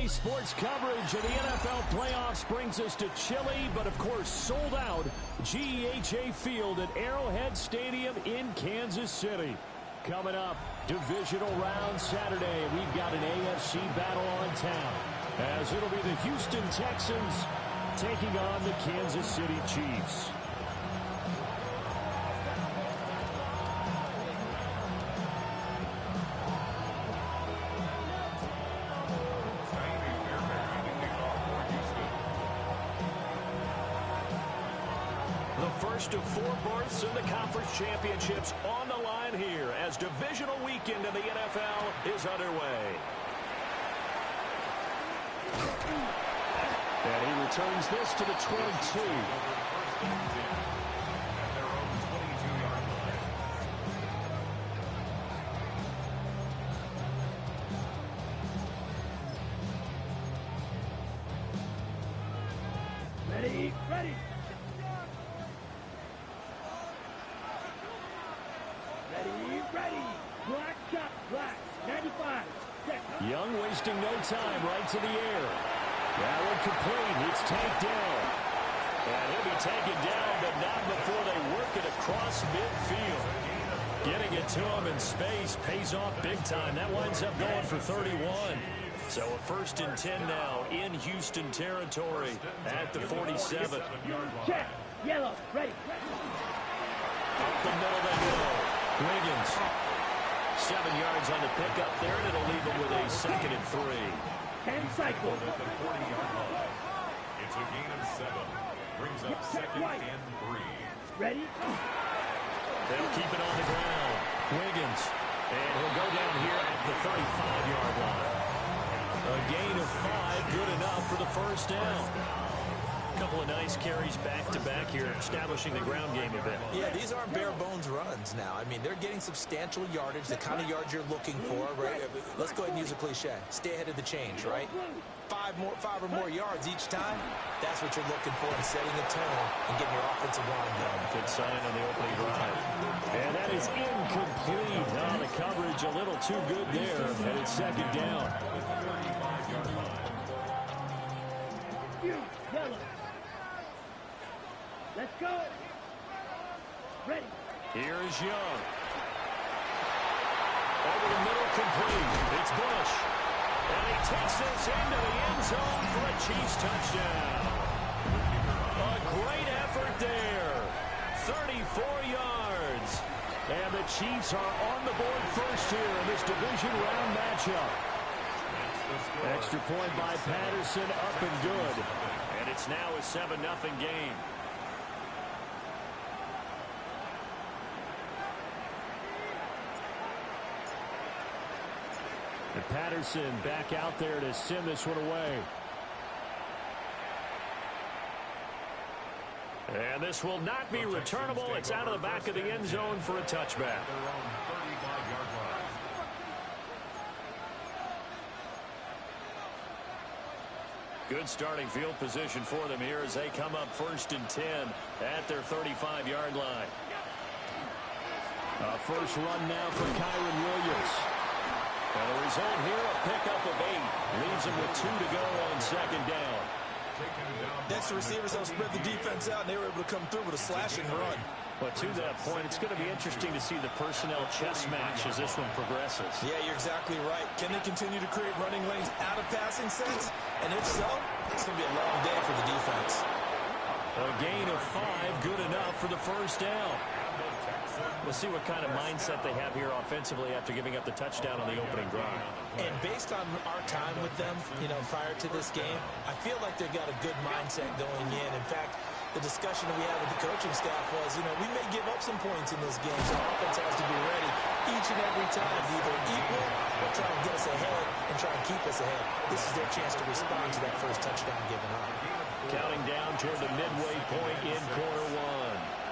Daily sports coverage of the NFL playoffs brings us to chilly, but of course sold out GEHA Field at Arrowhead Stadium in Kansas City. Coming up, divisional round Saturday, we've got an AFC battle on town, as it'll be the Houston Texans taking on the Kansas City Chiefs. First of 4 berths in the conference championships on the line here as divisional weekend in the NFL is underway. And he returns this to the 22. Ready, ready. Ready. Black shot, black. 95. Young wasting no time, right to the air. That one complete. It's tanked down. And he'll be taken down, but not before they work it across midfield. Getting it to him in space pays off big time. That winds up going for 31. So a 1st and 10 now in Houston territory at the 47. Check. Yellow. Ready. Up the middle they go. Wiggins, 7 yards on the pickup there, and it'll leave him with a 2nd and 3. 10 cycles. At the 40-yard line. It's a gain of 7. Brings up 2nd and 3. Ready? They'll keep it on the ground. Wiggins, and he'll go down here at the 35-yard line. A gain of 5, good enough for the 1st down. Couple of nice carries back-to-back here, establishing the ground game a bit. Yeah, these aren't bare-bones runs now. I mean, they're getting substantial yardage, the kind of yards you're looking for, right? Let's go ahead and use a cliche. Stay ahead of the change, right? 5 or more yards each time, that's what you're looking for in setting the tone and getting your offensive line going. Good sign on the opening drive. And that is incomplete. On the coverage, a little too good there, and it's 2nd down. Yellow. Let's go. Ready. Here is Young. Over the middle, complete. It's Bush. And he takes this into the end zone for a Chiefs touchdown. A great effort there. 34 yards. And the Chiefs are on the board first here in this division round matchup. Extra point by Patterson, up and good. And it's now a 7-0 game. And Patterson back out there to send this one away. And this will not be returnable. It's out of the back of the end zone for a touchback. Good starting field position for them here as they come up 1st and 10 at their 35-yard line. First run now for Kyren Williams. And the result here, a pickup of 8. Leaves him with 2 to go on 2nd down. Next, the receivers have spread the defense out, and they were able to come through with a slashing run. But to that point, it's going to be interesting to see the personnel chess match as this one progresses. Yeah, you're exactly right. Can they continue to create running lanes out of passing sets? And if so, it's going to be a long day for the defense. A gain of 5, good enough for the 1st down. We'll see what kind of mindset they have here offensively after giving up the touchdown on the opening drive. And based on our time with them, prior to this game, I feel like they've got a good mindset going in. In fact, the discussion that we had with the coaching staff was, we may give up some points in this game, so offense has to be ready each and every time to either equal or try and get us ahead and try and keep us ahead. This is their chance to respond to that first touchdown given up. Counting down toward the midway point in quarter 1.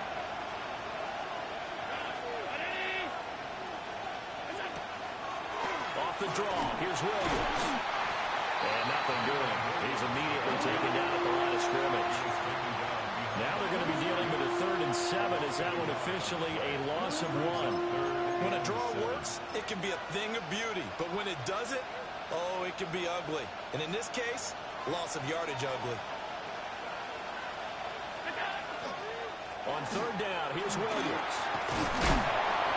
Off the draw, here's Williams. And nothing doing. He's immediately taken down at the line of scrimmage. Now they're going to be dealing with a 3rd and 7 as that one officially a loss of 1. When a draw works, it can be a thing of beauty. But when it doesn't, Oh, it can be ugly. And in this case, loss of yardage ugly. On third down, here's Williams.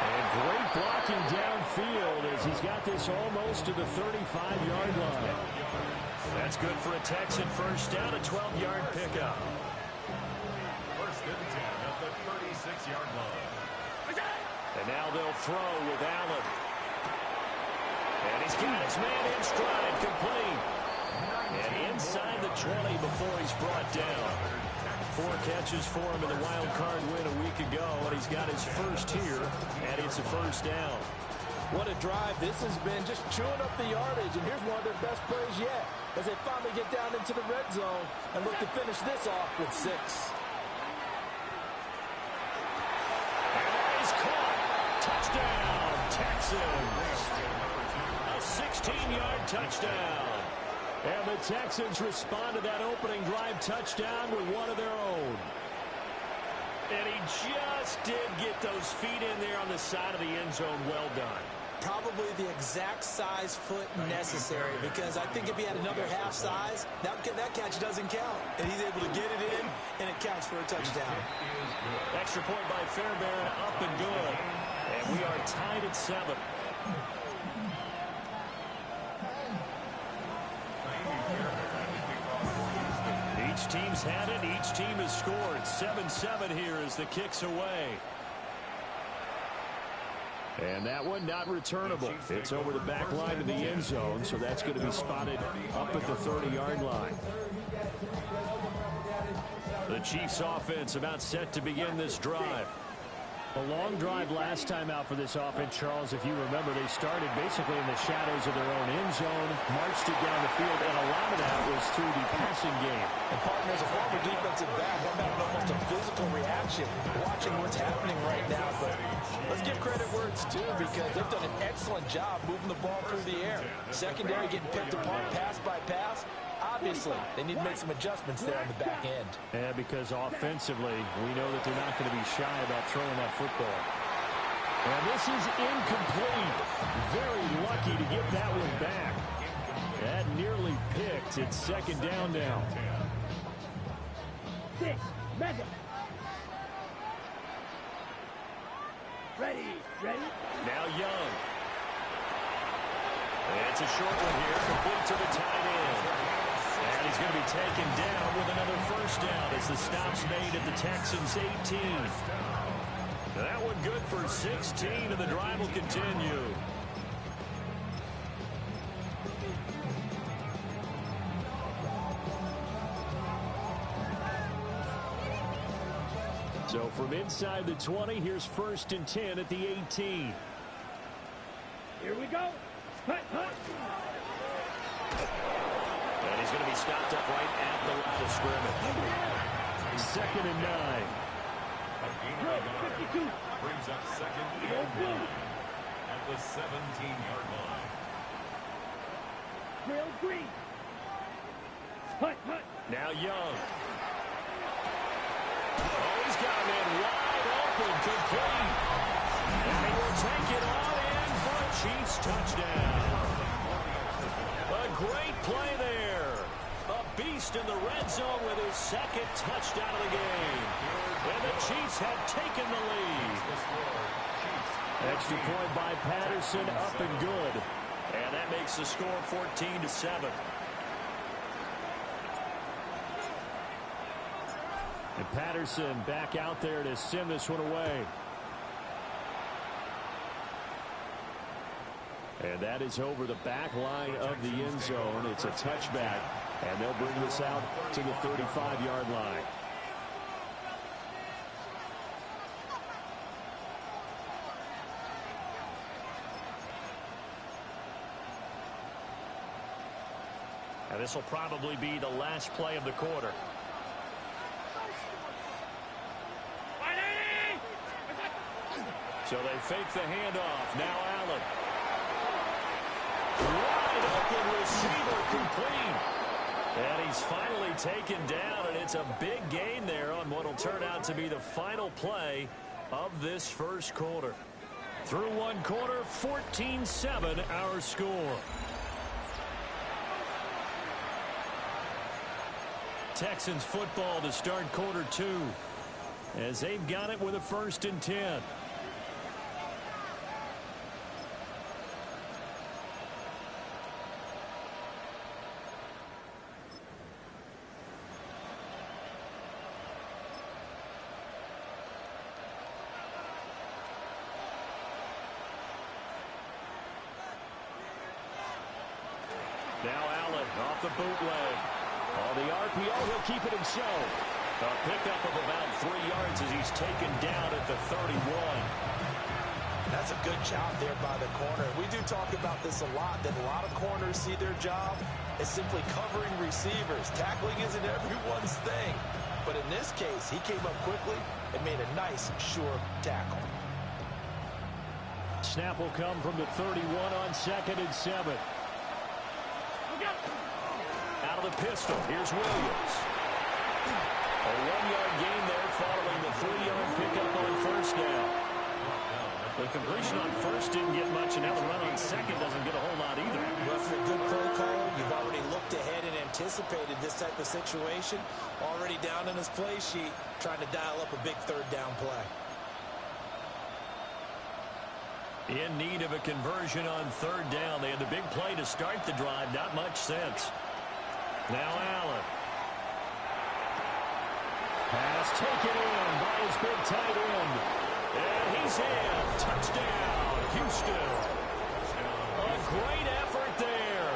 And great blocking downfield as he's got this almost to the 35-yard line. That's good for a Texan first down, a 12-yard pickup. First and 10 at the 36-yard line. And now they'll throw with Allen. And he's got his man in stride, complete. And inside the 20 before he's brought down. 4 catches for him in the wild card win a week ago, and he's got his first here, and it's a first down. What a drive this has been, just chewing up the yardage, and here's one of their best plays yet as they finally get down into the red zone and look to finish this off with 6. And he's caught. Touchdown, Texans. A 16-yard touchdown. And the Texans respond to that opening drive touchdown with one of their own. And he just did get those feet in there on the side of the end zone. Well done. Probably the exact size foot necessary, because I think if he had another half size, that catch doesn't count. And he's able to get it in, and it counts for a touchdown. Extra point by Fairbairn, up and good. And we are tied at 7. Each team's had it. Each team has scored. 7-7 here as the kick's away. And that one not returnable. It's over the back line to the end zone, so that's going to be spotted up at the 30-yard line. The Chiefs offense about set to begin this drive. A long drive last time out for this offense, Charles. If you remember, they started basically in the shadows of their own end zone, marched it down the field, and a lot of that was through the passing game. And partner, as a former defensive back, I'm having almost a physical reaction watching what's happening right now. But let's give credit where it's due, because they've done an excellent job moving the ball through the air. Secondary getting picked apart pass by pass. Obviously, they need to make some adjustments there on the back end. Yeah, because offensively, we know that they're not going to be shy about throwing that football. And this is incomplete. Very lucky to get that one back. That nearly picked. It's second down now. 6, mega. Ready. Now Young. It's a short one here, complete to the tight end. And he's going to be taken down with another first down as the stop's made at the Texans' 18. That one good for 16, and the drive will continue. So from inside the 20, here's first and 10 at the 18. Here we go. Hut. And he's going to be stopped up right at the line of scrimmage. Second and 9. Good, 52. Brings up second and 9 at the 17-yard line. Grill green. Hut. Now Young. Oh, he's got a man wide open, complete. And he will take it all in for a Chiefs touchdown. A great play there. A beast in the red zone with his second touchdown of the game. And the Chiefs have taken the lead. Extra point by Patterson, up and good. And that makes the score 14-7. And Patterson back out there to send this one away. And that is over the back line of the end zone. It's a touchback, and they'll bring this out to the 35-yard line. And this will probably be the last play of the quarter. So they fake the handoff. Now Allen. Wide open receiver, complete. And he's finally taken down, and it's a big gain there on what will turn out to be the final play of this first quarter. Through one quarter, 14-7 our score. Texans football to start quarter 2 as they've got it with a 1st and 10. Now Allen off the bootleg. On the RPO, he'll keep it himself. A pickup of about 3 yards as he's taken down at the 31. That's a good job there by the corner. We do talk about this a lot, that a lot of corners see their job as simply covering receivers. Tackling isn't everyone's thing. But in this case, he came up quickly and made a nice, sure tackle. Snap will come from the 31 on 2nd and 7. Out of the pistol, here's Williams. A 1-yard gain there following the 3-yard pickup on 1st down. The completion on 1st didn't get much, and now the run on 2nd doesn't get a whole lot either. Well, if you're a good play caller, you've already looked ahead and anticipated this type of situation. Already down in his play sheet, trying to dial up a big 3rd down play. In need of a conversion on 3rd down. They had the big play to start the drive. Not much sense. Now Allen. Pass taken in by his big tight end. And he's in. Touchdown, Houston. A great effort there.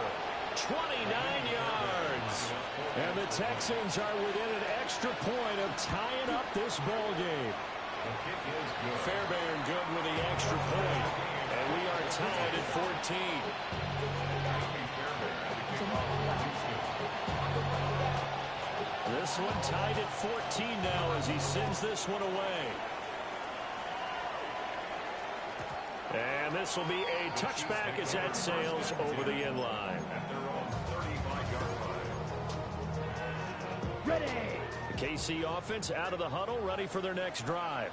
29 yards. And the Texans are within an extra point of tying up this ball game. Fairbairn good with the extra point. And we are tied at 14. This one tied at 14 now as he sends this one away. And this will be a touchback as that sails over the end line. At their own 35-yard line. Ready. The KC offense out of the huddle, ready for their next drive.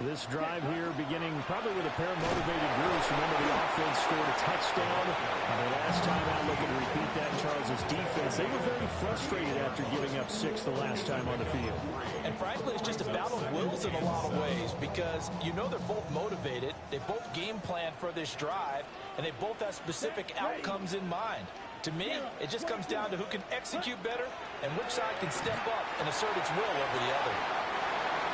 This drive here beginning probably with a pair of motivated groups. Remember, the offense scored a touchdown. The last time out, looking to repeat that, Charles' defense, they were very frustrated after giving up 6 the last time on the field. And frankly, it's just a battle of wills in a lot of ways because you know they're both motivated. They both game plan for this drive, and they both have specific outcomes in mind. To me, it just comes down to who can execute better and which side can step up and assert its will over the other.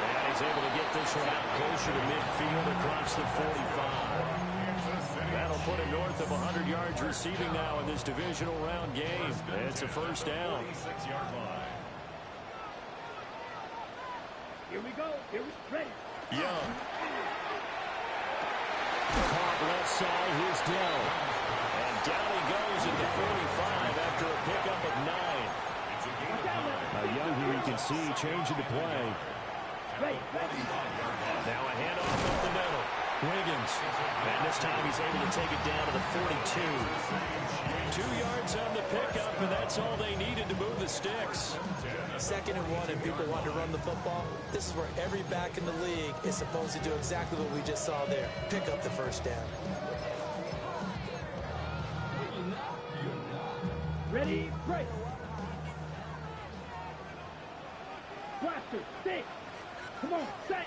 And he's able to get this one out closer to midfield across the 45. That'll put him north of 100 yards receiving now in this divisional round game. It's a 1st down. 46-yard line. Here we go. Here we ready. Young. Caught left side. Here's Dell. And down he goes at the 45 after a pickup of 9. It's a gain of 9. Young here you can see changing the play. Ready. Now a handoff up the middle. Wiggins. And this time he's able to take it down to the 42. 2 yards on the pickup, and that's all they needed to move the sticks. 2nd and 1 and people want to run the football. This is where every back in the league is supposed to do exactly what we just saw there. Pick up the 1st down. Ready. Break. Blaster. Stick. Come on. Set.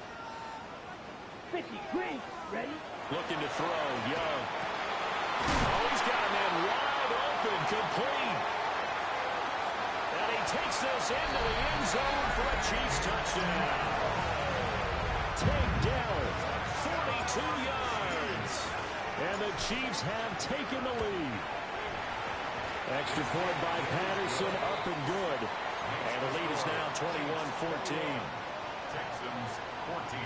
50. Green. Ready. Looking to throw. Young. Oh, he's got a man wide open. Complete. And he takes this into the end zone for a Chiefs touchdown. Take down 42 yards. And the Chiefs have taken the lead. Extra point by Patterson, up and good. And the lead is now 21-14. Texans 14.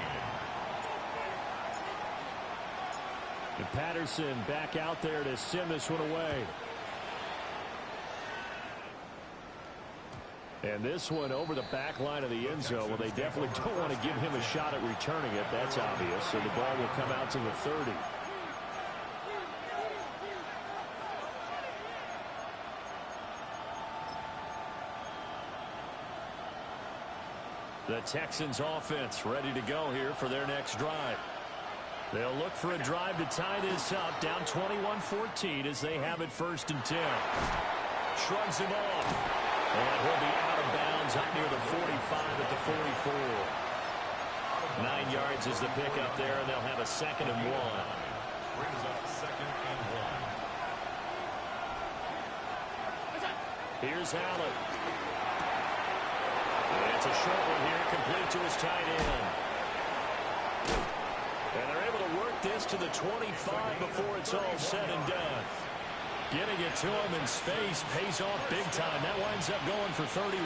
And Patterson back out there to send this one away. And this one over the back line of the end zone. Well, they definitely don't want to give him a shot at returning it. That's obvious. So the ball will come out to the 30. The Texans offense ready to go here for their next drive. They'll look for a drive to tie this up, down 21-14 as they have it 1st and 10. Shrugs him off. And he'll be out of bounds up near the 45 at the 44. 9 yards is the pickup there, and they'll have a 2nd and 1. Brings up 2nd and 1. Here's Allen. It's a short one here, complete to his tight end. And they're able to work this to the 25 before it's all said and done. Getting it to him in space pays off big time. That winds up going for 31.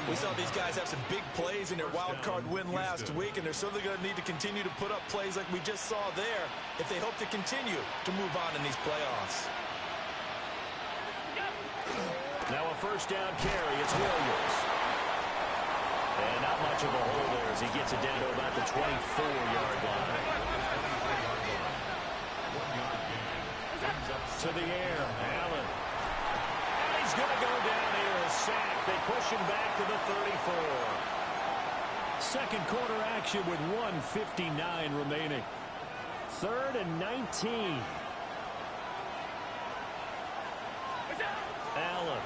We saw these guys have some big plays in their wild card win last week, and they're certainly going to need to continue to put up plays like we just saw there if they hope to continue to move on in these playoffs. Now a first down carry. It's Williams. And not much of a hole there as he gets it down to about the 24-yard line. To the air, Allen. And he's going to go down here, a sack. They push him back to the 34. Second quarter action with 1:59 remaining. 3rd and 19. Allen.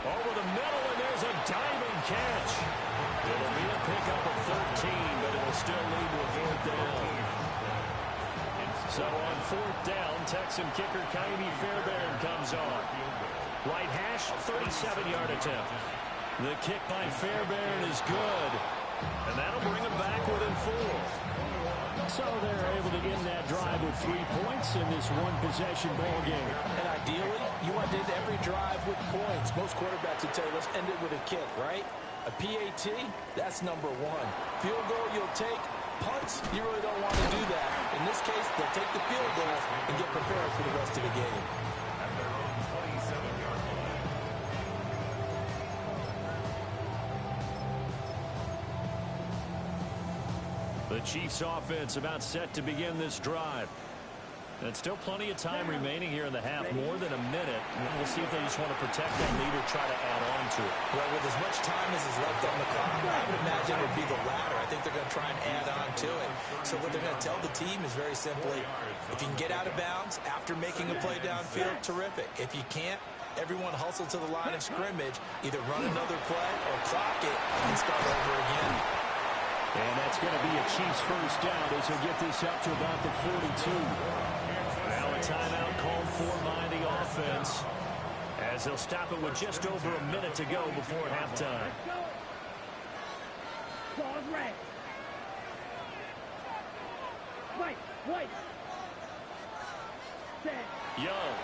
Over the middle, and there's a diving catch. It'll be a pickup of 13, but it'll still lead to a 4th down. So on 4th down, Texan kicker Ka'imi Fairbairn comes on. Right hash, 37-yard attempt. The kick by Fairbairn is good, and that'll bring him back within 4. So they're able to end that drive with 3 points in this one-possession ball game. And ideally, you want to end every drive with points. Most quarterbacks would tell you, let's end it with a kick, right? A PAT, that's number 1. Field goal you'll take. Punts, you really don't want to do that. In this case, they'll take the field goal and get prepared for the rest of the game. At their own 27-yard line. The Chiefs offense about set to begin this drive. And still plenty of time remaining here in the half, more than a minute. And we'll see if they just want to protect that lead or try to add on to it. Well, with as much time as is left on the clock, I would imagine it would be the latter. I think they're going to try and add on to it. So what they're going to tell the team is very simply, if you can get out of bounds after making a play downfield, terrific. If you can't, everyone hustle to the line of scrimmage, either run another play or clock it and start over again. And that's going to be a Chiefs first down as they get this up to about the 42. Now a timeout called for by the offense as they'll stop it with just over a minute to go before halftime. Ball's red. White. Set. Young.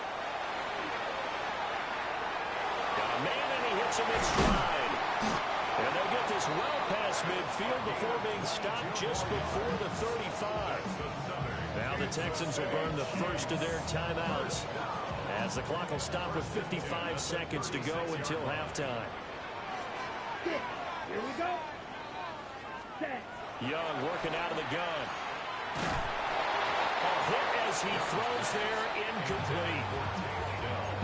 Got a man and he hits him in stride. And they'll get this well past midfield before being stopped just before the 35. Now the Texans will burn the first of their timeouts as the clock will stop with 55 seconds to go until halftime. Here we go. Set. Young working out of the gun. A hit as he throws there, incomplete.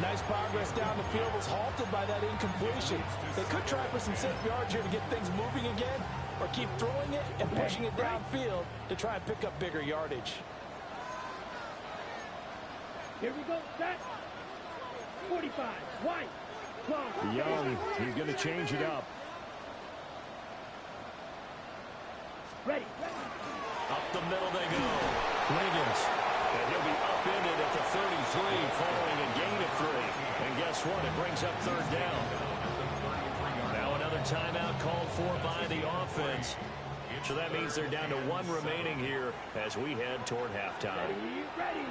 Nice progress down the field was halted by that incompletion. They could try for some safe yards here to get things moving again, or keep throwing it and pushing it downfield to try and pick up bigger yardage. Here we go. Set. 45. White. Close. Young, he's going to change it up. Ready. Up the middle they go. Wiggins. And he'll be upended at the 33 following a gain of 3. And guess what? It brings up 3rd down. Now another timeout called for by the offense. So that means they're down to 1 remaining here as we head toward halftime. Ready.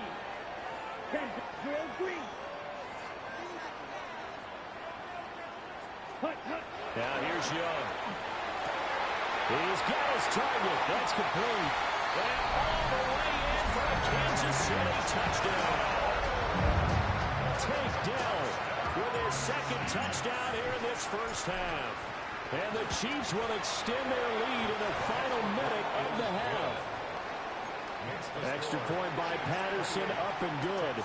Drill green. Hut. Now here's Young. He's got his target. That's complete. And all the way in for a Kansas City touchdown. Tank Dell with his 2nd touchdown here in this first half. And the Chiefs will extend their lead in the final minute of the half. Extra point by Patterson, up and good.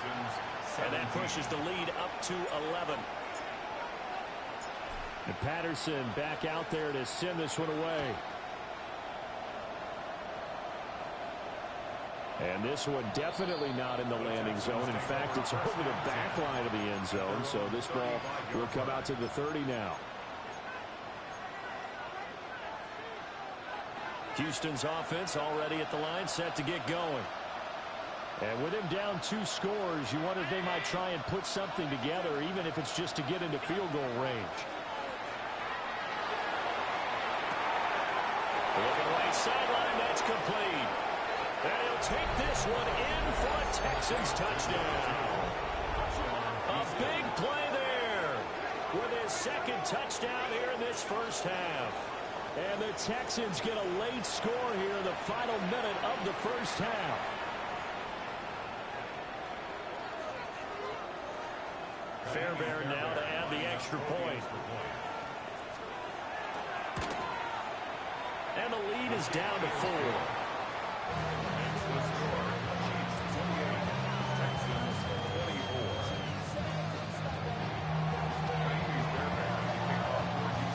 And that pushes the lead up to 11. And Patterson back out there to send this one away. And this one definitely not in the landing zone. In fact, it's over the back line of the end zone. So this ball will come out to the 30 now. Houston's offense already at the line, set to get going. And with him down 2 scores, you wonder if they might try and put something together, even if it's just to get into field goal range. Looking right sideline, that's complete. And he'll take this one in for a Texans touchdown. A big play there with his second touchdown here in this first half. And the Texans get a late score here in the final minute of the first half. Fairbairn now to add the extra point. And the lead is down to 4.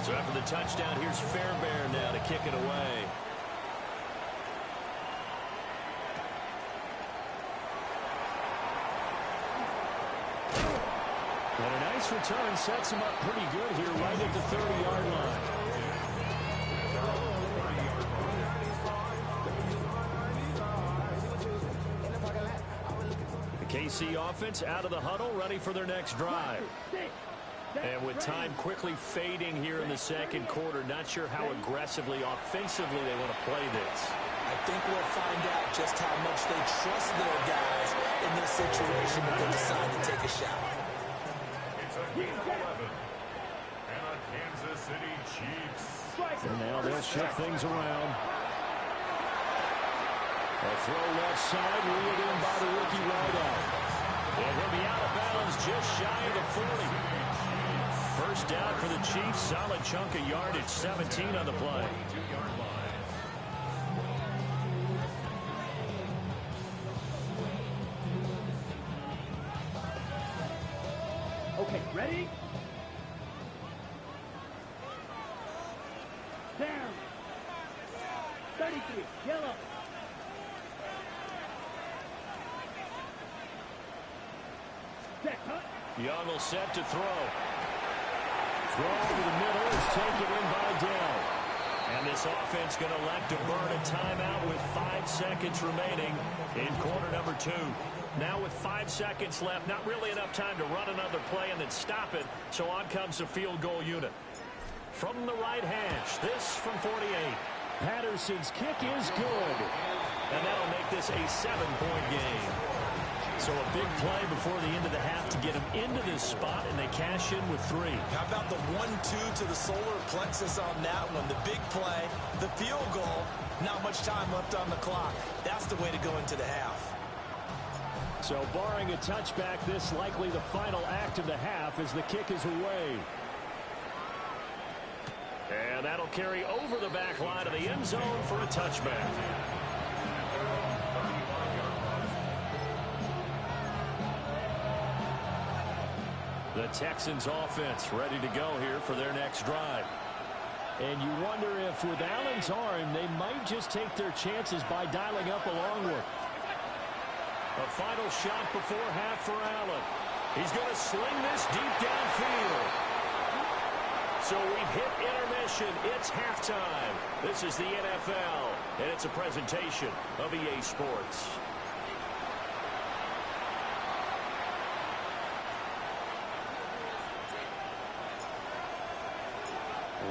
So after the touchdown, here's Fairbairn now to kick it away. And a nice return sets him up pretty good here right at the 30-yard line. The KC offense out of the huddle, ready for their next drive. And with time quickly fading here in the second quarter, not sure how aggressively, offensively they want to play this. I think we'll find out just how much they trust their guys in this situation if they decide to take a shot. It's a game 11. And a Kansas City Chiefs. And now they'll shift things around. A throw left side, reeled in by the rookie wideout. And he'll be out of bounds just shy of the 40. First down for the Chiefs. Solid chunk of yardage. 17 on the play. Okay, ready? Down. 33, yellow. Set, cut. Young will set to throw. Throw over the middle is taken in by Dell. And this offense going to elect to burn a timeout with 5 seconds remaining in quarter number 2. Now with 5 seconds left, not really enough time to run another play and then stop it. So on comes the field goal unit. From the right hash, this from 48. Patterson's kick is good. And that'll make this a 7-point game. So a big play before the end of the half to get them into this spot, and they cash in with 3. How about the 1-2 to the solar plexus on that one? The big play, the field goal, not much time left on the clock. That's the way to go into the half. So barring a touchback, this likely the final act of the half as the kick is away. And that'll carry over the back line of the end zone for a touchback. The Texans offense ready to go here for their next drive. And you wonder if with Allen's arm, they might just take their chances by dialing up a long one. A final shot before half for Allen. He's going to sling this deep downfield. So we've hit intermission. It's halftime. This is the NFL, and it's a presentation of EA Sports.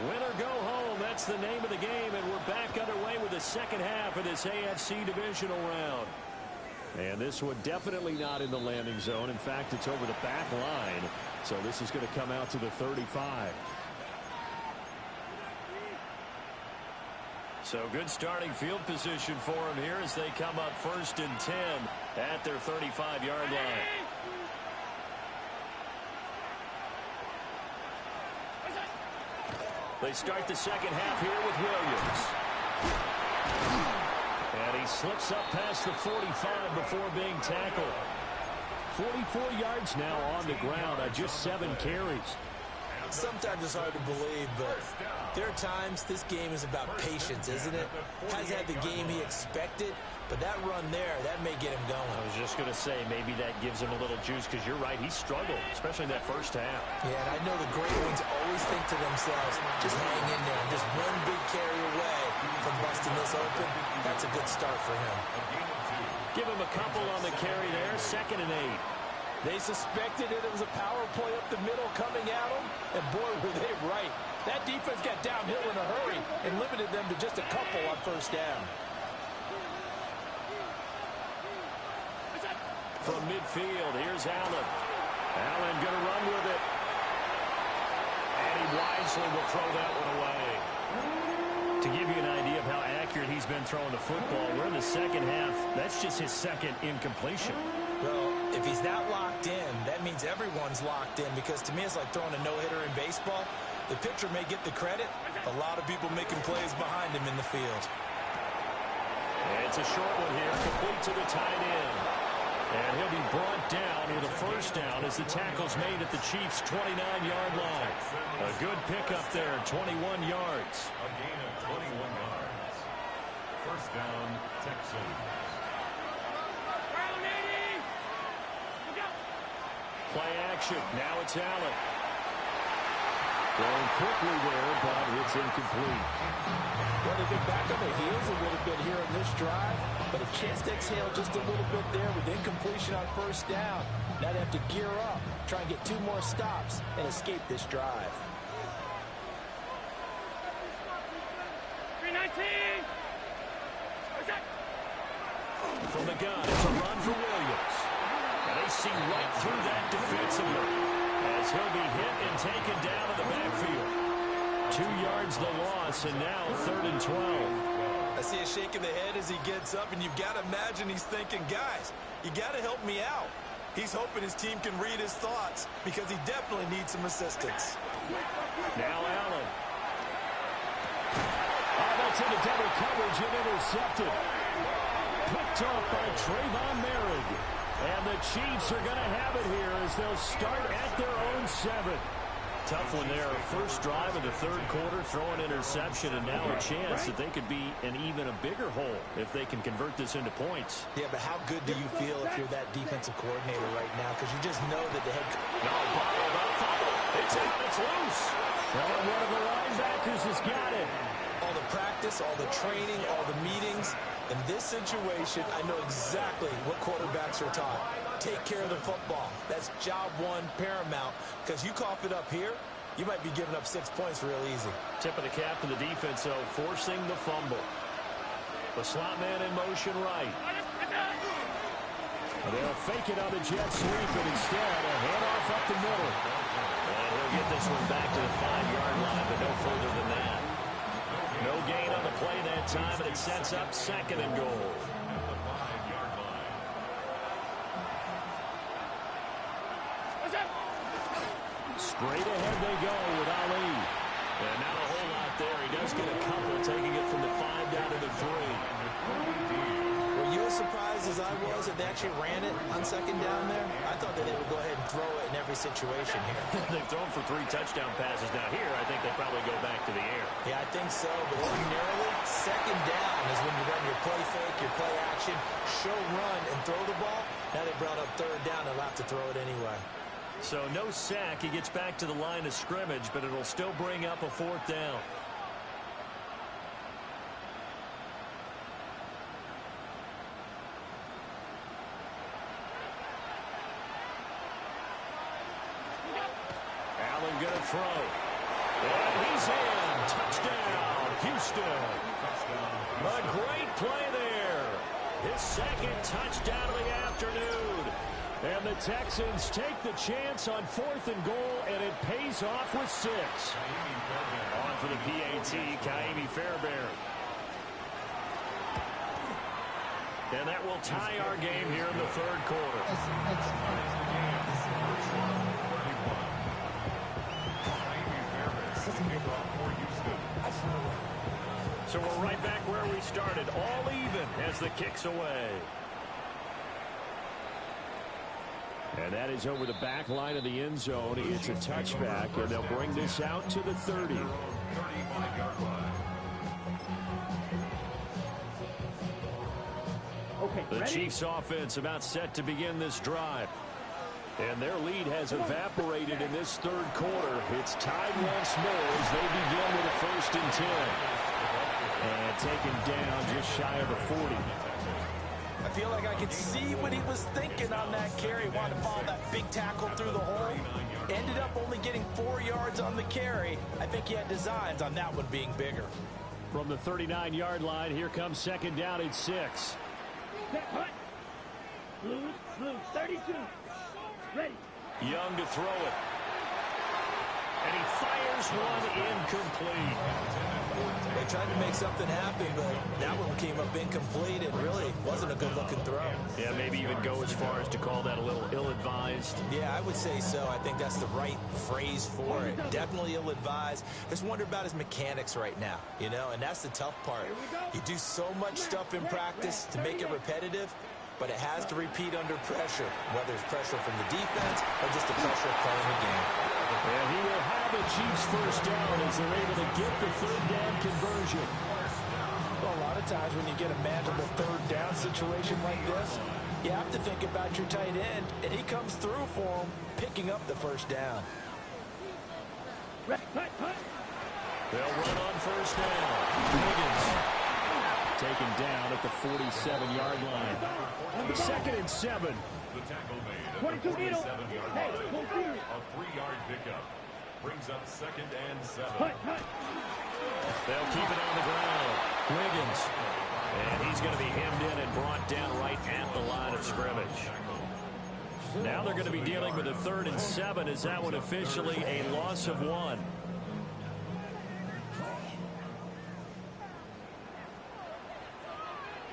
Win or go home, that's the name of the game, and we're back underway with the second half of this AFC divisional round. And this one definitely not in the landing zone. In fact, it's over the back line, so this is going to come out to the 35. So good starting field position for them here as they come up 1st and 10 at their 35-yard line. They start the second half here with Williams. And he slips up past the 45 before being tackled. 44 yards now on the ground on just 7 carries. Sometimes it's hard to believe, but there are times this game is about patience, isn't it? Hasn't had the game he expected, but that run there, that may get him going. I was just going to say, maybe that gives him a little juice, because you're right, he struggled, especially in that first half. Yeah, and I know the great ones always think to themselves, just hang in there. Just one big carry away from busting this open. That's a good start for him. Give him a couple on the carry there, 2nd and 8. They suspected it was a power play up the middle coming at them, and boy, were they right. That defense got downhill in a hurry and limited them to just a couple on first down. From midfield, here's Allen. Allen going to run with it. And he wisely will throw that one away. To give you an idea of how accurate he's been throwing the football, we're in the second half. That's just his 2nd incompletion. Well, if he's that locked in, that means everyone's locked in, because to me it's like throwing a no-hitter in baseball. The pitcher may get the credit. A lot of people making plays behind him in the field. And it's a short one here, complete to the tight end. And he'll be brought down with a first down as the tackle's made at the Chiefs' 29-yard line. A good pickup there, 21 yards. A gain of 21 yards. First down, Texans. Play action. Now it's Allen. Going quickly there, but it's incomplete. Well, they've been back on their heels a little bit here on this drive, but a chance to exhale just a little bit there with incompletion on first down. Now they have to gear up, try and get 2 more stops, and escape this drive. 319. From the gun, it's a run for Williams. And they see right through that defensively as he'll be hit and taken down in the backfield. 2 yards the loss, and now 3rd and 12. I see a shake of the head as he gets up, and you've got to imagine he's thinking, guys, you got to help me out. He's hoping his team can read his thoughts, because he definitely needs some assistance. Now Allen. Oh, that's into double coverage and intercepted. Picked off by Trayvon Merrick. And the Chiefs are going to have it here as they'll start at their own 7. Tough one there. First drive of the 3rd quarter, throw an interception, and now a chance that they could be in even a bigger hole if they can convert this into points. Yeah, but how good do you feel if you're that defensive coordinator right now? Because you just know that the head coach... No, bottled up. It's out. It's loose. Well, one of the linebackers has got it. All the practice, all the training, all the meetings. In this situation, I know exactly what quarterbacks are taught. Take care of the football. That's job 1 paramount. Because you cough it up here, you might be giving up 6 points real easy. Tip of the cap to the defense, though, forcing the fumble. The slot man in motion right. They'll fake it on the jet sweep, and instead a handoff up the middle. And he'll get this one back to the 5-yard line, but no further than that. No gain on the play that time, and it sets up 2nd and goal. Straight ahead they go with Ali. And not a whole lot there. He does get a couple, taking it from the 5 down to the 3. Were you as surprised as I was that they actually ran it on 2nd down there? I thought that they would go ahead and throw it in every situation here. They've thrown for 3 touchdown passes. Now here, I think they probably go back to the air. Yeah, I think so, but ordinarily, 2nd down is when you run your play fake, your play action, show run, and throw the ball. Now they brought up 3rd down, they'll have to throw it anyway. So no sack. He gets back to the line of scrimmage, but it'll still bring up a 4th down. Allen gonna throw. And he's in. Touchdown, Houston. A great play there. His 2nd touchdown of the afternoon. And the Texans take the chance on 4th and goal, and it pays off with 6. On for the PAT, Ka'imi Fairbairn. And that will tie our game here in the 3rd quarter. So we're right back where we started, all even as the kick's away. And that is over the back line of the end zone. It's a touchback, and they'll bring this out to the 30. 35-yard line. Okay, The ready? Chiefs offense about set to begin this drive. And their lead has evaporated in this third quarter. It's tied once more as they begin with a 1st and 10. And taken down just shy of the 40. I feel like I could see what he was thinking on that carry. Wanted to follow that big tackle through the hole. Ended up only getting 4 yards on the carry. I think he had designs on that one being bigger. From the 39-yard line, here comes 2nd down and 6. Set, hut. Blue, 32. Ready. Young to throw it. And he fires one incomplete. They tried to make something happen, but that one came up incomplete and really wasn't a good-looking throw. Yeah, maybe even go as far as to call that a little ill-advised. Yeah, I would say so. I think that's the right phrase for it. Definitely ill-advised. Just wonder about his mechanics right now, you know, and that's the tough part. You do so much stuff in practice to make it repetitive, but it has to repeat under pressure, whether it's pressure from the defense or just the pressure of playing the game. And he will have the Chiefs 1st down as they're able to get the 3rd down conversion. Well, a lot of times when you get a manageable 3rd down situation like this, you have to think about your tight end, and he comes through for him, picking up the 1st down. Hut. They'll run on 1st down. Higgins taken down at the 47-yard line. 2nd and 7. The tackle made at 22 the needle. 47-yard Hey, line. go through. A 3-yard pickup. Brings up 2nd and 7. Hut. They'll keep it on the ground. Wiggins. And he's going to be hemmed in and brought down right at the line of scrimmage. Now they're going to be dealing with a 3rd and 7. Is that one officially a loss of 1?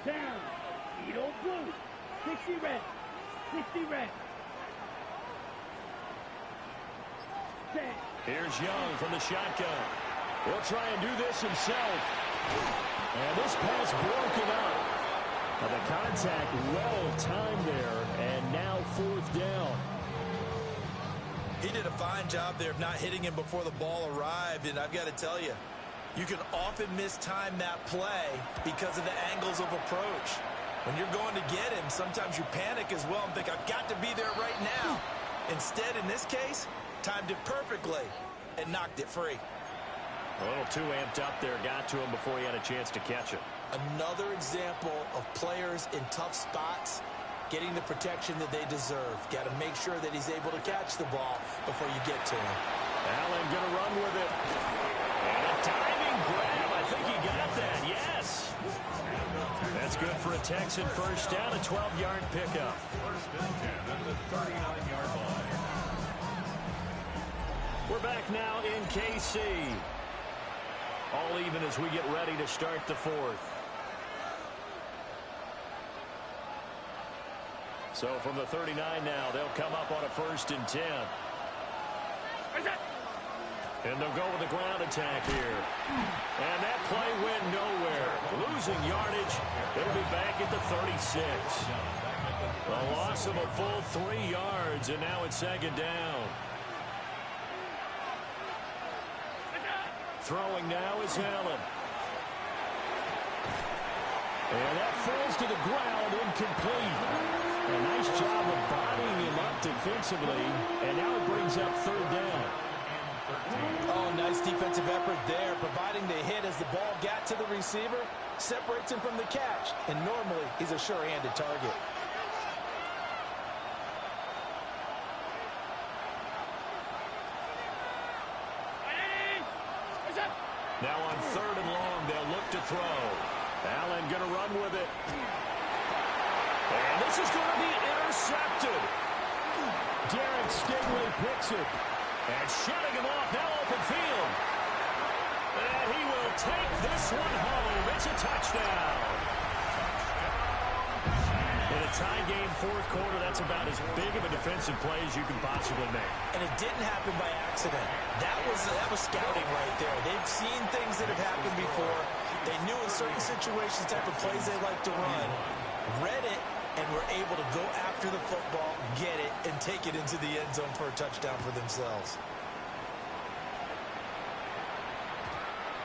Down. Needle blue. 60 red. 60 red. Set. Here's Young from the shotgun. He'll try and do this himself. And this pass broken up. Now the contact well timed there, and now 4th down. He did a fine job there of not hitting him before the ball arrived, and I've got to tell you, you can often mistime that play because of the angles of approach. When you're going to get him, sometimes you panic as well and think, I've got to be there right now. Instead, in this case, timed it perfectly and knocked it free. A little too amped up there, got to him before he had a chance to catch it. Another example of players in tough spots getting the protection that they deserve. Got to make sure that he's able to catch the ball before you get to him. Allen going to run with it. And a diving grab. I think he got that. Yes. That's good for a Texan 1st down, a 12-yard pickup. 1st and 10 at the 39-yard line. We're back now in KC. All even as we get ready to start the 4th. So from the 39 now, they'll come up on a 1st and 10. And they'll go with the ground attack here. And that play went nowhere. Losing yardage. They'll be back at the 36. A loss of a full 3 yards, and now it's 2nd down. Throwing now is Allen. And that falls to the ground, incomplete. A nice job of bodying him up defensively, and now it brings up 3rd down. Oh, nice defensive effort there, providing the hit as the ball got to the receiver, separates him from the catch, and normally he's a sure-handed target. Now on 3rd and long, they'll look to throw. Allen going to run with it. And this is going to be intercepted. Derek Stingley picks it. And shutting him off, now open field. And he will take this one home. It's a touchdown. In a tie game 4th quarter, that's about as big of a defensive play as you can possibly make. And it didn't happen by accident. That was scouting right there. They've seen things that have happened before. They knew in certain situations type of plays they like to run. Read it, and were able to go after the football, get it, and take it into the end zone for a touchdown for themselves.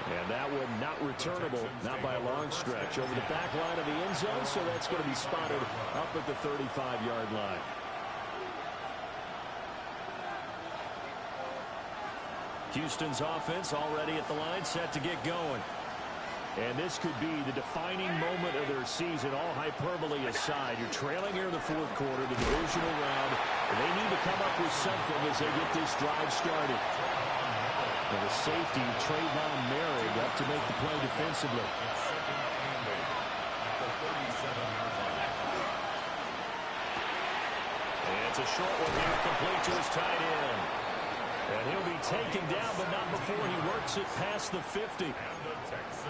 And that one not returnable, not by a long stretch, over the back line of the end zone, so that's going to be spotted up at the 35-yard line. Houston's offense already at the line, set to get going. And this could be the defining moment of their season, all hyperbole aside. You're trailing here in the fourth quarter, the divisional round. And they need to come up with something as they get this drive started. And the safety, Trayvon Merrick, up to make the play defensively. And it's a short one here, complete to his tight end. And he'll be taken down, but not before he works it past the 50.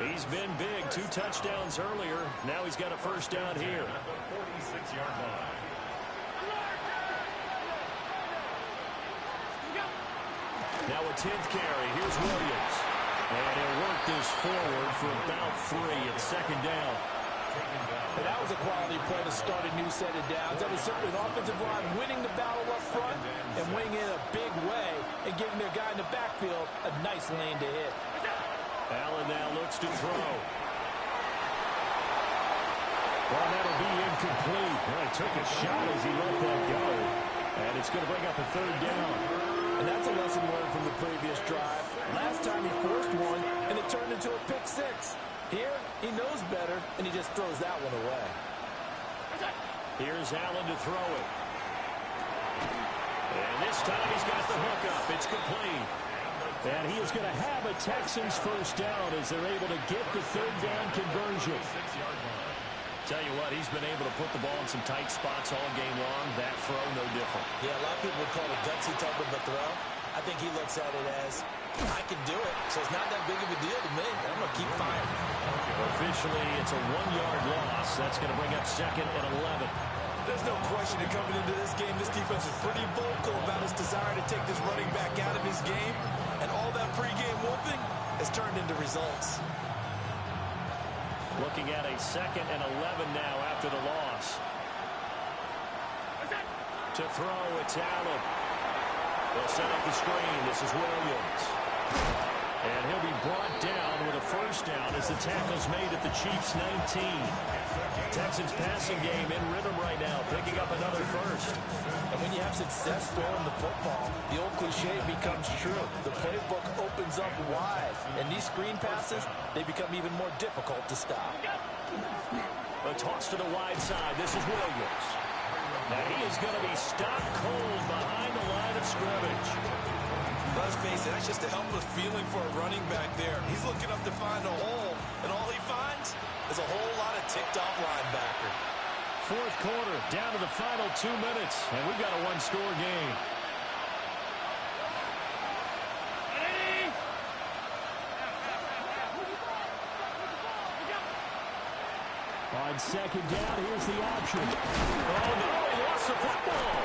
He's been big, 2 touchdowns earlier. Now he's got a first down here. At the 46-yard line. Now a 10th carry. Here's Williams. And he'll work this forward for about 3 at second down. And that was a quality play to start a new set of downs. That was certainly an offensive line winning the battle up front and winning in a big way and giving their guy in the backfield a nice lane to hit. Allen now looks to throw. Well, that'll be incomplete. Well, he took a shot as he let that go. And it's going to bring up a third down. And that's a lesson learned from the previous drive. Last time he forced one, and it turned into a pick 6. Here, he knows better, and he just throws that one away. Here's Allen to throw it. And this time he's got the hook up. It's complete. And he is going to have a Texans first down as they're able to get the third down conversion. Tell you what, he's been able to put the ball in some tight spots all game long. That throw, no different. Yeah, a lot of people would call it a gutsy type of a throw. I think he looks at it as, I can do it, so it's not that big of a deal to me. I'm going to keep firing. Officially, it's a 1-yard loss. That's going to bring up second and 11. There's no question that coming into this game, this defense is pretty vocal about its desire to take this running back out of his game. And all that pregame whooping has turned into results. Looking at a second and 11 now after the loss. To throw, it's Allen. They'll set up the screen. This is Williams. And he'll be brought down with a first down as the tackle's made at the Chiefs' 19. Texans passing game in rhythm right now, picking up another first. And when you have success throwing the football, the old cliche becomes true. The playbook opens up wide, and these screen passes, they become even more difficult to stop. A toss to the wide side. This is Williams. And he is going to be stopped cold behind the line of scrimmage. Let's face it, that's just a helpless feeling for a running back there. He's looking up to find a hole, and all he finds is a whole lot of ticked-off linebacker. Fourth quarter, down to the final 2 minutes, and we've got a one-score game. On second down, here's the option. Oh, no, he lost the football.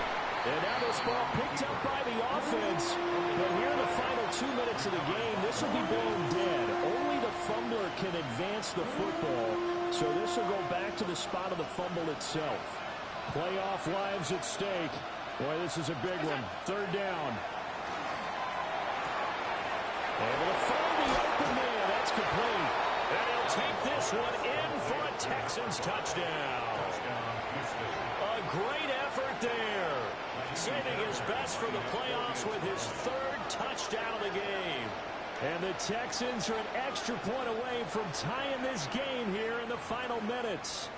And now this ball picked up by the offense. But here in the final 2 minutes of the game, this will be blown dead. Only the fumbler can advance the football. So this will go back to the spot of the fumble itself. Playoff lives at stake. Boy, this is a big one. Third down. Able to find the open man. That's complete. And he'll take this one in for a Texans touchdown. A great effort there. Saving his best for the playoffs with his third touchdown of the game. And the Texans are an extra point away from tying this game here in the final minutes.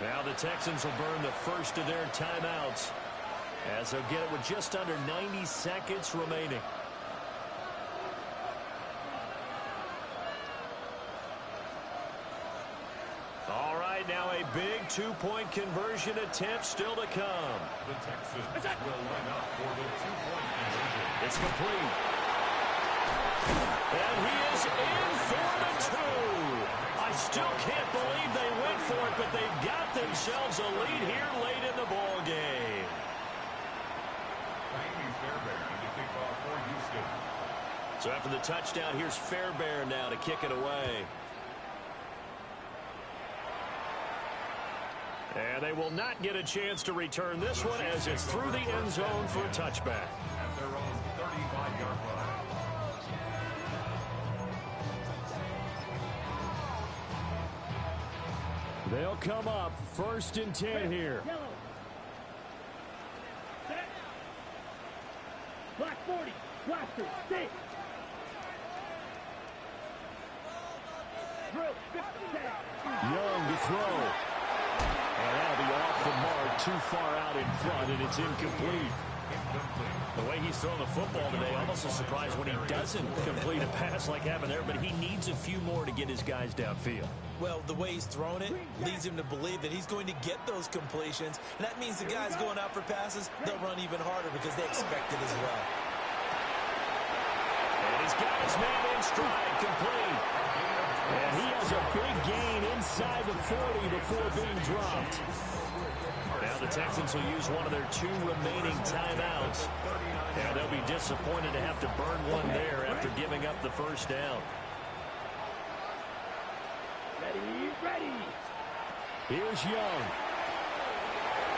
Now the Texans will burn the first of their timeouts as they'll get it with just under 90 seconds remaining. All right, now a big two-point conversion attempt still to come. The Texans will line up for the two-point conversion. It's complete. And he is in for the two. I still can't believe they went for it, but they've got themselves a lead here late in the ball game. Jaime Fairbairn to kick off for Houston. So after the touchdown, here's Fairbairn now to kick it away. And they will not get a chance to return this one as it's through the end zone for a touchback. At their own 35-yard line. They'll come up 1st and 10 here. Yellow. Set. Black 40. Blaster. Stay. Drill. 50. Young to throw. And that'll be off the mark, too far out in front, and it's incomplete. The way he's throwing the football today, almost a surprise when he doesn't complete a pass like happened there, but he needs a few more to get his guys downfield. Well, the way he's throwing it leads him to believe that he's going to get those completions, and that means the guys going out for passes, they'll run even harder because they expect it as well. And he's got his man in stride, complete. And he has a big gain inside the 40 before being dropped. Now the Texans will use one of their 2 remaining timeouts. And they'll be disappointed to have to burn one there after giving up the first down. Ready. Here's Young.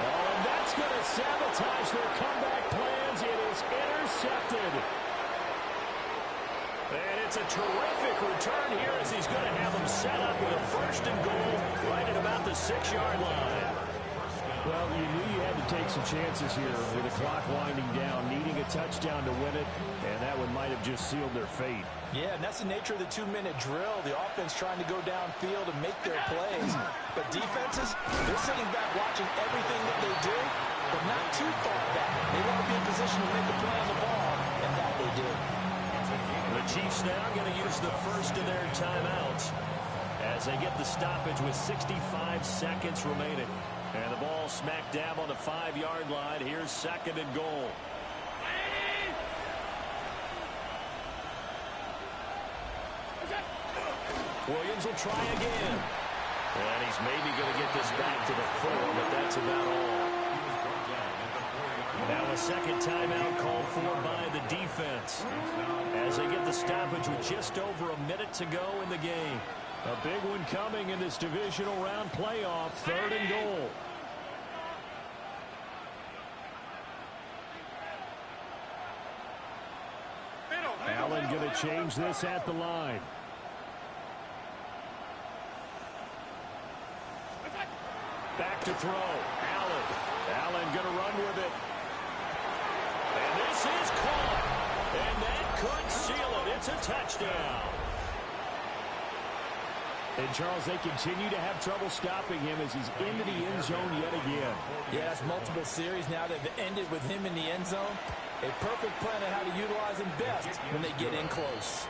Oh, and that's going to sabotage their comeback plans. It is intercepted. And it's a terrific return here as he's going to have them set up with a 1st and goal right at about the 6-yard line. Well, you knew you had to take some chances here with the clock winding down, needing a touchdown to win it, and that one might have just sealed their fate. Yeah, and that's the nature of the 2-minute drill. The offense trying to go downfield and make their plays. But defenses, they're sitting back watching everything that they do, but not too far back. They want to be in position to make a play on the ball, and that they do. The Chiefs now going to use the first of their timeouts as they get the stoppage with 65 seconds remaining. And the ball smack dab on the 5-yard line. Here's 2nd and goal. Williams will try again. And he's maybe going to get this back to the 4, but that's about all. Now a 2nd timeout called for by the defense as they get the stoppage with just over a minute to go in the game. A big one coming in this divisional round playoff, 3rd and goal. Allen going to change this at the line. Back to throw. Allen going to run with it. And this is caught. And that could seal it. It's a touchdown. And, Charles, they continue to have trouble stopping him as he's into the end zone yet again. Yeah, that's multiple series now that have ended with him in the end zone. A perfect plan on how to utilize him best when they get in close.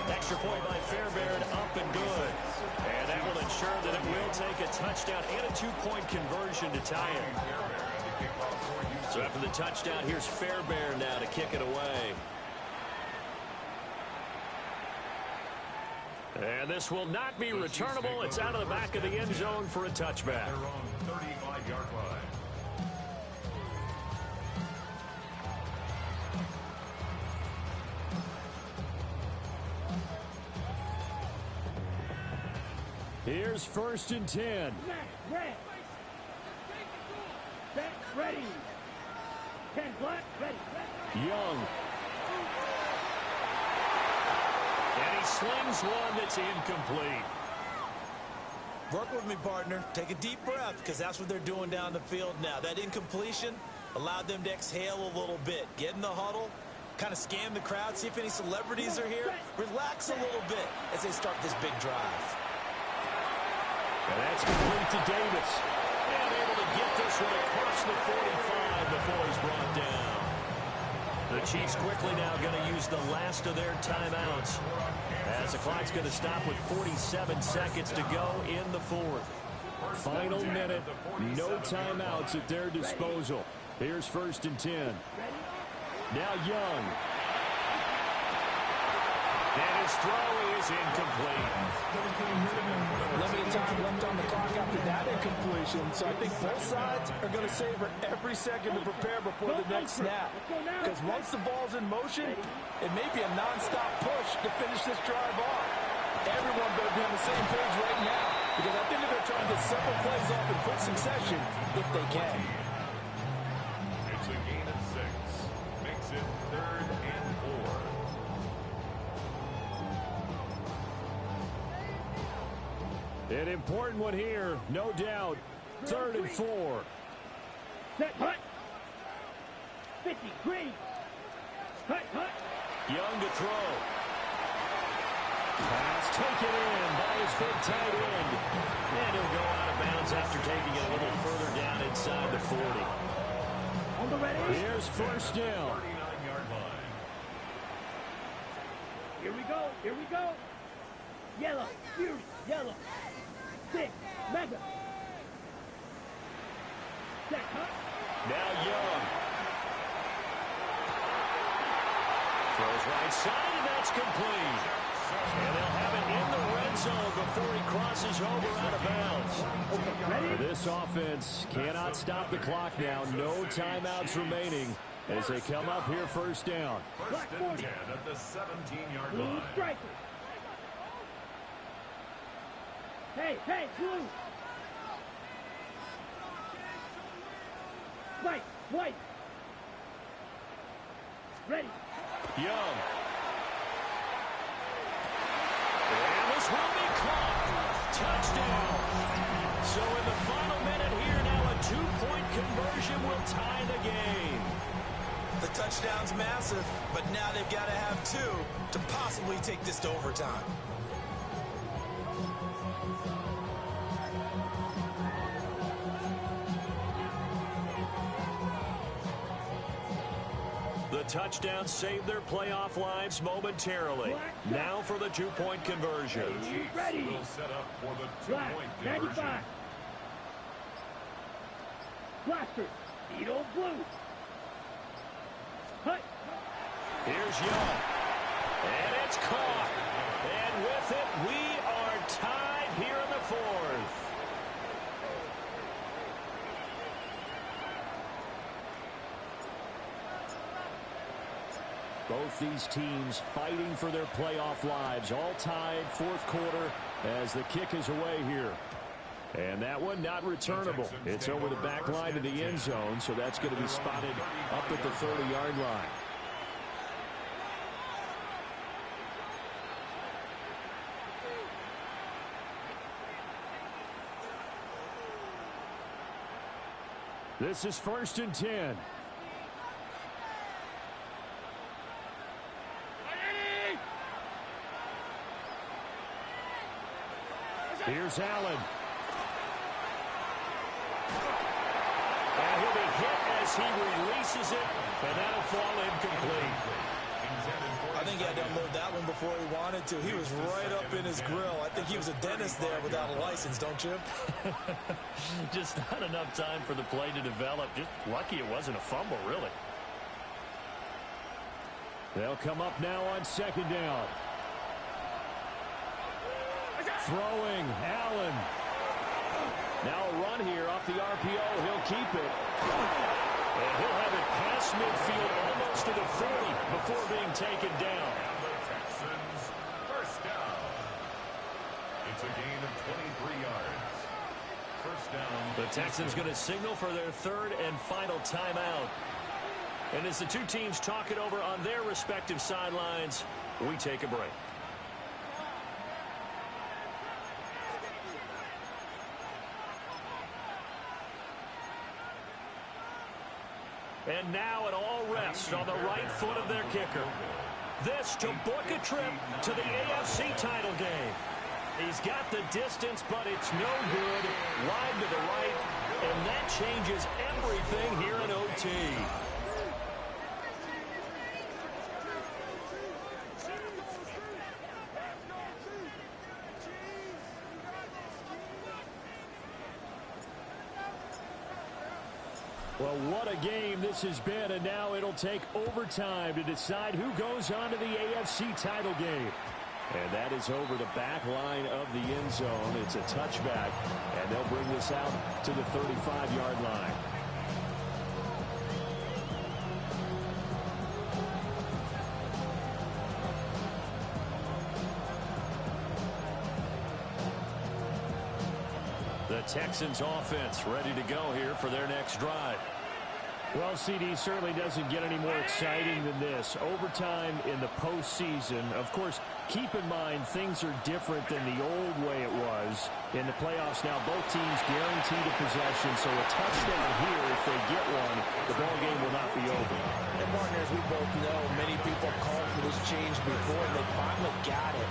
Extra point by Fairbairn, up and good. And that will ensure that it will take a touchdown and a 2-point conversion to tie it. So after the touchdown, here's Fairbairn now to kick it away. And this will not be returnable. It's out of the back of the end zone for a touchback. They're on 35-yard line. Here's 1st and 10. Red. Set. Ready. 10 black. Ready. Young. And he slings one that's incomplete. Work with me, partner. Take a deep breath because that's what they're doing down the field now. That incompletion allowed them to exhale a little bit. Get in the huddle, kind of scan the crowd, see if any celebrities are here. Relax a little bit as they start this big drive. And that's complete to Davis. And able to get this one across the 45 before he's brought down. The Chiefs quickly now going to use the last of their timeouts as the clock's going to stop with 47 seconds to go in the 4th. Final minute, no timeouts at their disposal. Here's 1st and 10. Now Young. And his throw is incomplete. Limited time left on the clock after that incompletion, so I think both sides are going to savor every second to prepare before the next snap. Because once the ball's in motion, it may be a non-stop push to finish this drive off. Everyone better be on the same page right now, because I think that they're trying to get several plays off in quick succession if they can. It's a gain of 6. Makes it 3rd and 4. An important one here, no doubt. 3rd and 4. Set, hut. 50, green. Hut, hut. Young to throw. Pass taken in by his big tight end. And he'll go out of bounds after taking it a little further down inside the 40. On the ready. Here's first down. 39-yard line. Here we go. Here we go. Yellow. Fury. Yellow. 6. Mega. Set, hut. Now Young. Throws right side, and that's complete. And they'll have it in the red zone before he crosses over out of bounds. Ready? This offense cannot stop the clock now. No timeouts remaining as they come up here first down. First and 10 at the 17-yard Blue line. striker. Hey, hey, blue. White, white. Ready. Young. And this will be caught. Touchdown. So in the final minute here now, a 2-point conversion will tie the game. The touchdown's massive, but now they've got to have 2 to possibly take this to overtime. The touchdown saved their playoff lives momentarily. Now for the 2-point conversion. Ready. Will set up for the Black, 2-point conversion. 95. Blaster. Beetle blue. Hut. Here's Young. And it's caught. And with it, we are tied here in the 4th. Both these teams fighting for their playoff lives. All tied, 4th quarter as the kick is away here. And that one not returnable. It's over the back line of the end zone, so that's going to be spotted up at the 30-yard line. This is 1st and 10. Here's Allen. And he'll be hit as he releases it, and that'll fall incomplete. I think he had to unload that one before he wanted to. He was right up in his grill. I think he was a dentist there without a license, don't you? Just not enough time for the play to develop. Just lucky it wasn't a fumble, really. They'll come up now on 2nd down. Throwing, Allen. Now a run here off the RPO. He'll keep it. And he'll have it past midfield almost to the 40 before being taken down. And the Texans first down. It's a gain of 23 yards. First down. The Texans going to signal for their 3rd and final timeout. And as the two teams talk it over on their respective sidelines, we take a break. And now it all rests on the right foot of their kicker. This to book a trip to the AFC title game. He's got the distance, but it's no good. Wide to the right, and that changes everything here in OT. Well, what a game this has been, and now it'll take overtime to decide who goes on to the AFC title game. And that is over the back line of the end zone. It's a touchback, and they'll bring this out to the 35-yard line. The Texans offense ready to go here for their next drive. Well, CD certainly doesn't get any more exciting than this. Overtime in the postseason. Of course, keep in mind things are different than the old way it was. In the playoffs now, both teams guaranteed a possession, so a touchdown here, if they get one, the ball game will not be over. And, partner, as we both know, many people called for this change before, and they finally got it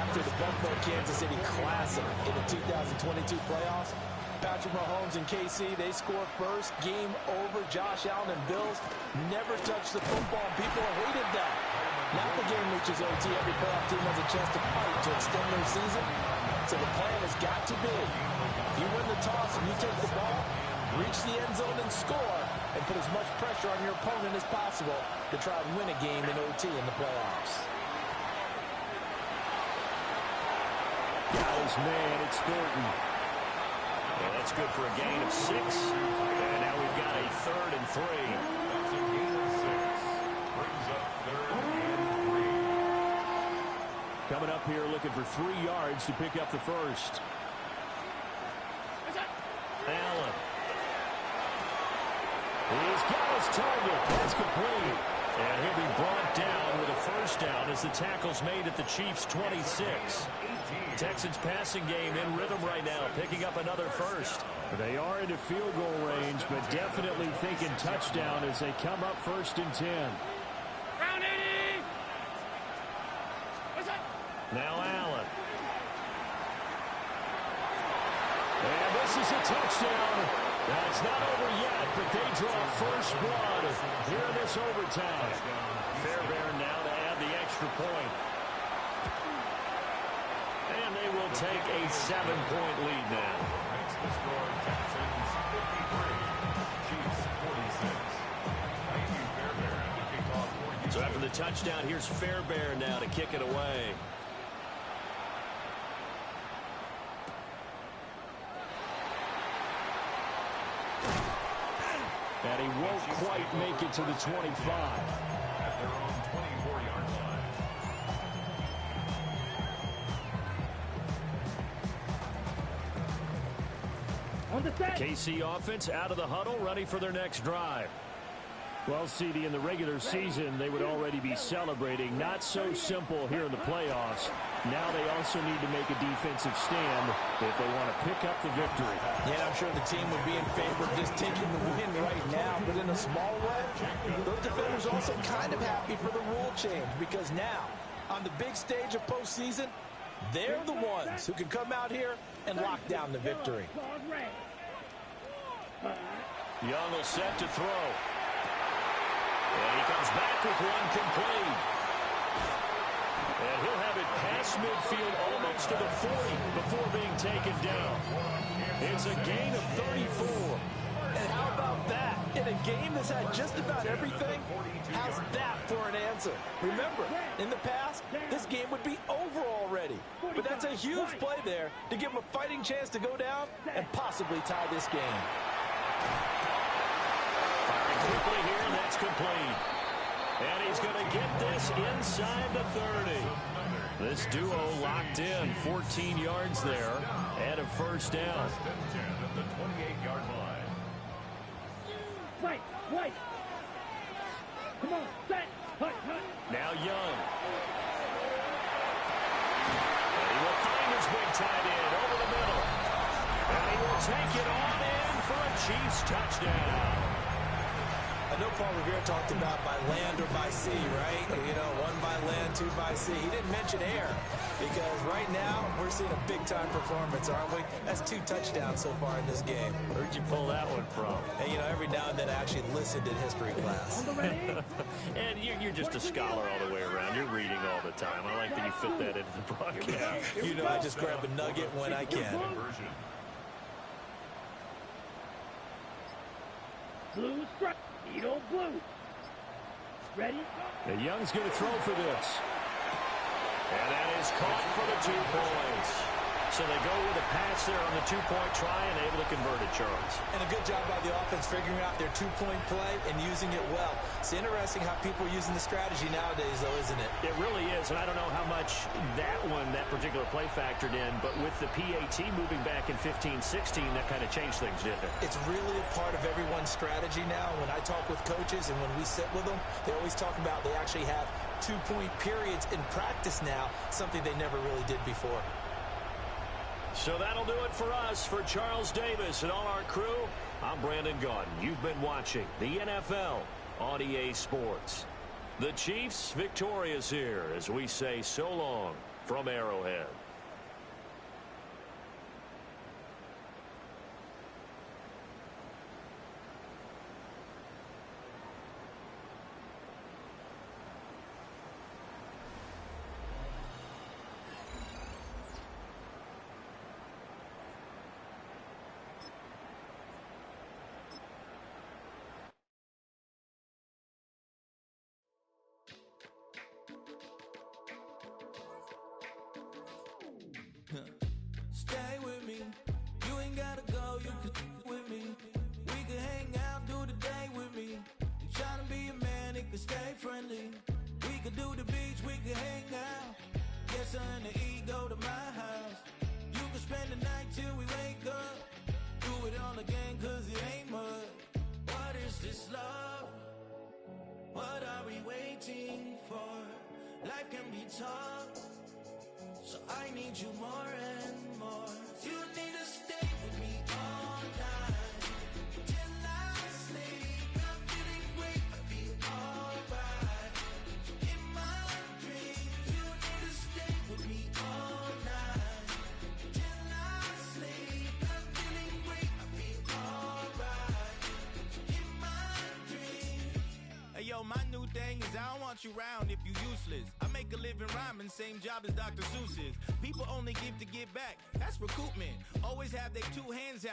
after the Buffalo Kansas City Classic in the 2022 playoffs. Patrick Mahomes and KC, they score first. Game over. Josh Allen and Bills never touched the football. People hated that. Now the game reaches OT. Every playoff team has a chance to fight to extend their season. So the plan has got to be, if you win the toss and you take the ball, reach the end zone and score, and put as much pressure on your opponent as possible to try and win a game in OT in the playoffs. Got his man, it's Thornton. Well, that's good for a gain of 6. And now we've got a 3rd and 3. That's a gain of 6. Brings up 3rd and 3. Coming up here looking for 3 yards to pick up the first. Allen. He's got his target. That's complete. And he'll be brought down with a first down as the tackle's made at the Chiefs' 26. Texans passing game in rhythm right now, picking up another first. They are into field goal range, but definitely thinking touchdown as they come up 1st and 10. Now Allen. And this is a touchdown. That's not over yet, but they draw first blood here in this overtime. Fairbairn now to add the extra point. And they will take a 7-point lead now. Makes the score Texans 53, Chiefs 46. Fairbairn to kick off for you. So after the touchdown, here's Fairbairn now to kick it away. And he won't quite make it to the 25. At their own 24-yard line. On the set. KC offense out of the huddle, ready for their next drive. Well, CD, in the regular season, they would already be celebrating. Not so simple here in the playoffs. Now they also need to make a defensive stand if they want to pick up the victory. Yeah, I'm sure the team would be in favor of just taking the win right now, but in a small way, those defenders also kind of happy for the rule change because now, on the big stage of postseason, they're the ones who can come out here and lock down the victory. Young will set to throw. And he comes back with one complete. And he'll have it past midfield almost to the 40 before being taken down. It's a gain of 34. And how about that? In a game that's had just about everything, how's that for an answer? Remember, in the past, this game would be over already. But that's a huge play there to give him a fighting chance to go down and possibly tie this game. Firing quickly here, and that's complete. And he's going to get this inside the 30. This duo locked in, 14 yards there, and a first down. First and 10 at the 28-yard line. White. Come on, set. Hut. Now Young. And he will find his big tight end over the middle. And he will take it on in for a Chiefs touchdown. I know Paul Revere talked about by land or by sea, right? You know, 1 by land, 2 by sea. He didn't mention air because right now we're seeing a big-time performance, aren't we? That's 2 touchdowns so far in this game. Where'd you pull that one from? And, you know, every now and then I actually listened in history class. And you're just a scholar all the way around. You're reading all the time. I like that you fit that into the broadcast. You know, I just grab a nugget when I can. Blue strike. Eagle blue. Ready? And Young's going to throw for this. And that is caught for the 2 points. So they go with a pass there on the two-point try and able to convert it, Charles. And a good job by the offense figuring out their two-point play and using it well. It's interesting how people are using the strategy nowadays, though, isn't it? It really is, and I don't know how much that particular play factored in, but with the PAT moving back in 15-16, that kind of changed things, didn't it? It's really a part of everyone's strategy now. When I talk with coaches and when we sit with them, they always talk about they actually have two-point periods in practice now, something they never really did before. So that'll do it for us. For Charles Davis and all our crew, I'm Brandon Gaudin. You've been watching the NFL on EA Sports. The Chiefs victorious here as we say so long from Arrowhead. Stay with me, you ain't gotta go, you can with me. We can hang out, do the day with me. You tryna be a man, it can stay friendly. We could do the beach, we can hang out. Get something to eat, go to my house. You can spend the night till we wake up. Do it all again, cause it ain't much. What is this love? What are we waiting for? Life can be tough, so I need you more and more. You need to stay with me all night till I sleep. I'm feeling great, I'll be alright. In my dreams, you need to stay with me all night till I sleep. I'm feeling great, I'll be alright. In my dreams. Hey yo, my new thing is I don't want you around if you useless. I make a living rhyming, same job as Dr. Seuss's. People only give to get back, that's recoupment. Always have their two hands out.